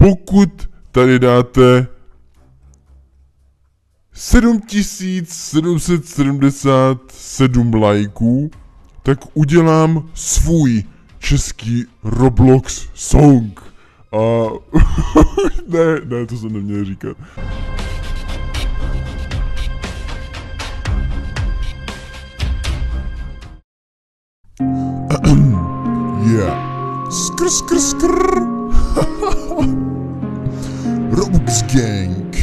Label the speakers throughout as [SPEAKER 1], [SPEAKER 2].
[SPEAKER 1] pokud tady dáte 7777 lajků, tak udělám svůj český Roblox song. A ne, to jsem neměl říkat. Yeah. Skr. Robux Gang.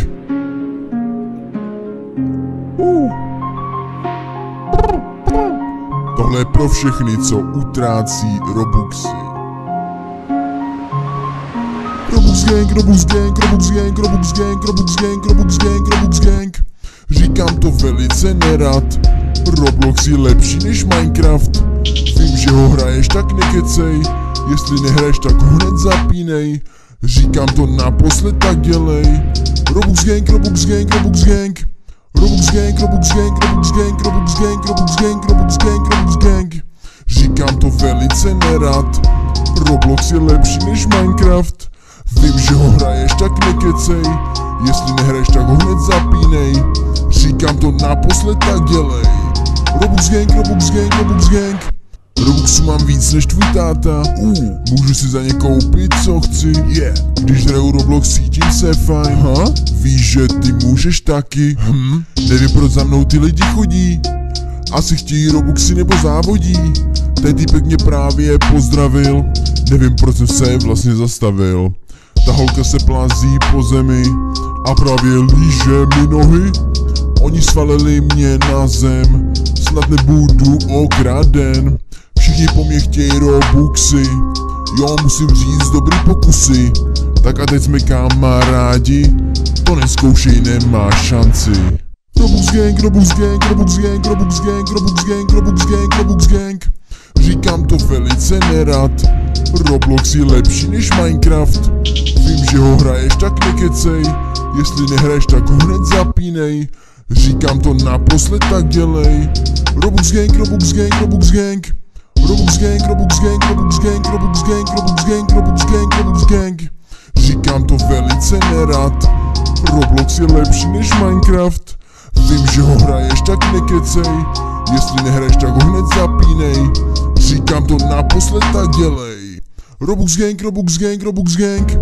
[SPEAKER 1] Tohle je pro všechny, co utrácí Robuxy. Robux Gang, Robux Gang, Robux Gang, Robux Gang, Robux Gang, Robux Gang, Robux Gang. Říkám to velice nerad. Roblox je lepší než Minecraft. Vím, že ho hraješ, tak nekecej. Jestli nehraješ, tak ho hned zapínej. Říkám to naposled, tak dělej. Robux Gang, Robux Gang, Robux Gang. Robux Gang, Robux Gang, Robux Gang, Robux Gang, Robux Gang, Robux Gang, Robux Gang. Říkám to velice nerad. Roblox je lepší než Minecraft. Vím, že ho hraješ, tak nekecej. Jestli nehraješ, tak ho hned zapínej. Říkám to naposled, tak dělej. Robux Gang, Robux Gang, Robux Gang. Robuxu mám víc než tvůj táta. Můžu si za ně koupit, co chci. Když hraju Roblox, cítím se fajn. Víš, že ty můžeš taky. Nevím, proč za mnou ty lidi chodí. Asi chtějí Robuxy nebo závodí. Ten týpek mě právě pozdravil. Nevím, proč jsem se vlastně zastavil. Ta holka se plází po zemi a právě líže mi nohy. Oni svalili mě na zem, snad nebudu okraden. Všichni po mně chtějí Robuxy, jo, musím říct dobrý pokusy. Tak a teď jsme kamarádi, to nezkoušej, nemá šanci. Robux Gang, Robux Gang, Robux Gang, Robux Gang, Robux Gang, Robux Gang, Robux Gang. Říkám to velice nerad. Roblox je lepší než Minecraft. Vím, že ho hraješ, tak nekecej. Jestli nehraješ, tak ho hned zapínej. Říkám to naposled, tak dělej. Robux Gang, Robux Gang, Robux Gang. Robux Gang, Robux Gang, Robux Gang, Robux Gang, Robux Gang, Robux Gang, Robux Gang. Říkám to velice nerad. Roblox je lepší než Minecraft. Vím, že ho hraješ, tak nekecej. Jestli nehraješ, tak ho hned zapínej. Říkám to naposled, tak dělej. Robux Gang, Robux Gang, Robux Gang.